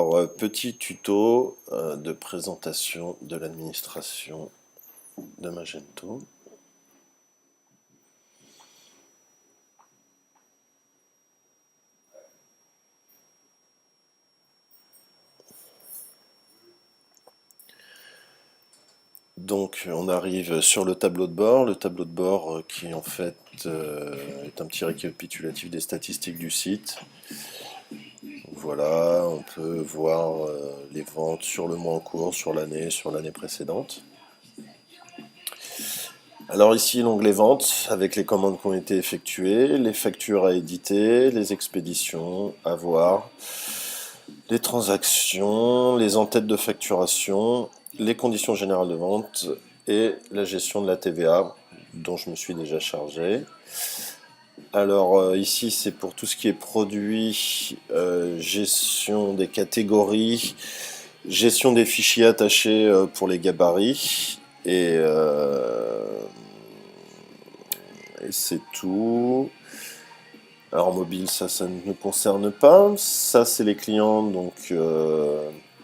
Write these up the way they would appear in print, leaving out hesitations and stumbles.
Alors, petit tuto de présentation de l'administration de Magento. Donc on arrive sur le tableau de bord qui en fait est un petit récapitulatif des statistiques du site. Voilà, on peut voir les ventes sur le mois en cours, sur l'année précédente. Alors ici l'onglet ventes avec les commandes qui ont été effectuées, les factures à éditer, les expéditions à voir, les transactions, les en-têtes de facturation, les conditions générales de vente et la gestion de la TVA dont je me suis déjà chargé. Alors ici c'est pour tout ce qui est produit, gestion des catégories, gestion des fichiers attachés pour les gabarits et c'est tout. Alors mobile, ça ne nous concerne pas. Ça, c'est les clients, donc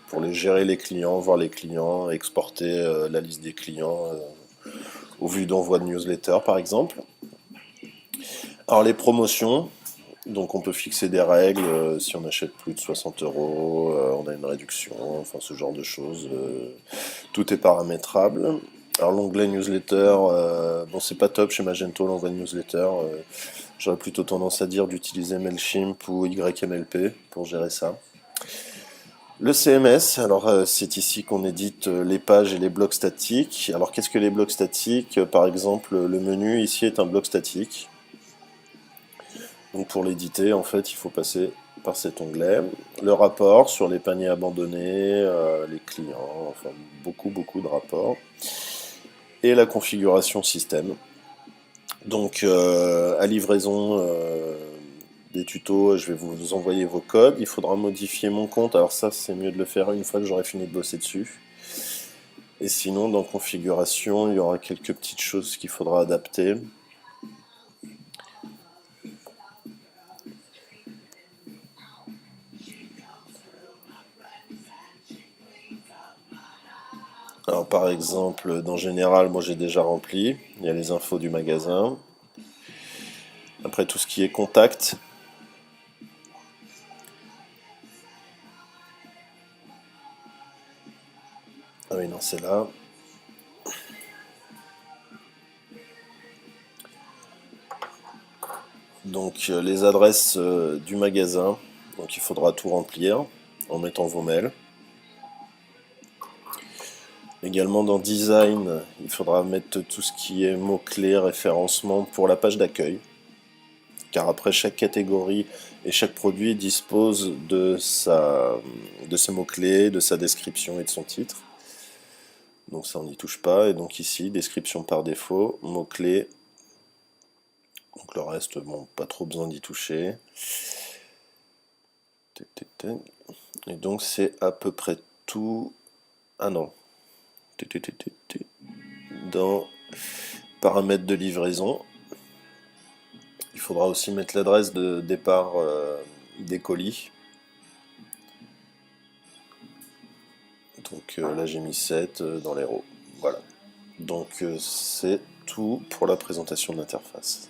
pour les gérer les clients, voir les clients, exporter la liste des clients au vu d'envoi de newsletter, par exemple. Alors les promotions, donc on peut fixer des règles. Si on achète plus de 60 euros, on a une réduction, enfin ce genre de choses. Tout est paramétrable. Alors l'onglet newsletter, bon c'est pas top chez Magento l'envoi de newsletter. J'aurais plutôt tendance à dire d'utiliser Mailchimp ou YMLP pour gérer ça. Le CMS, alors c'est ici qu'on édite les pages et les blocs statiques. Alors qu'est-ce que les blocs statiques? Par exemple, le menu ici est un bloc statique. Donc pour l'éditer, en fait, il faut passer par cet onglet. Le rapport sur les paniers abandonnés, les clients, enfin beaucoup de rapports. Et la configuration système. Donc à livraison des tutos, je vais vous envoyer vos codes. Il faudra modifier mon compte. Alors ça, c'est mieux de le faire une fois que j'aurai fini de bosser dessus. Et sinon, dans configuration, il y aura quelques petites choses qu'il faudra adapter. Alors par exemple, dans Général, moi j'ai déjà rempli. Il y a les infos du magasin. Après tout ce qui est contact. Ah oui, non, c'est là. Donc les adresses du magasin. Donc il faudra tout remplir en mettant vos mails. Également dans Design, il faudra mettre tout ce qui est mots-clés, référencement pour la page d'accueil. Car après, chaque catégorie et chaque produit dispose de ses mots-clés, de sa description et de son titre. Donc ça, on n'y touche pas. Et donc ici, description par défaut, mots-clés. Donc le reste, bon, pas trop besoin d'y toucher. Et donc c'est à peu près tout. Ah non. Dans paramètres de livraison, il faudra aussi mettre l'adresse de départ des colis. Donc là j'ai mis 7 dans les rows. Voilà. Donc c'est tout pour la présentation de l'interface.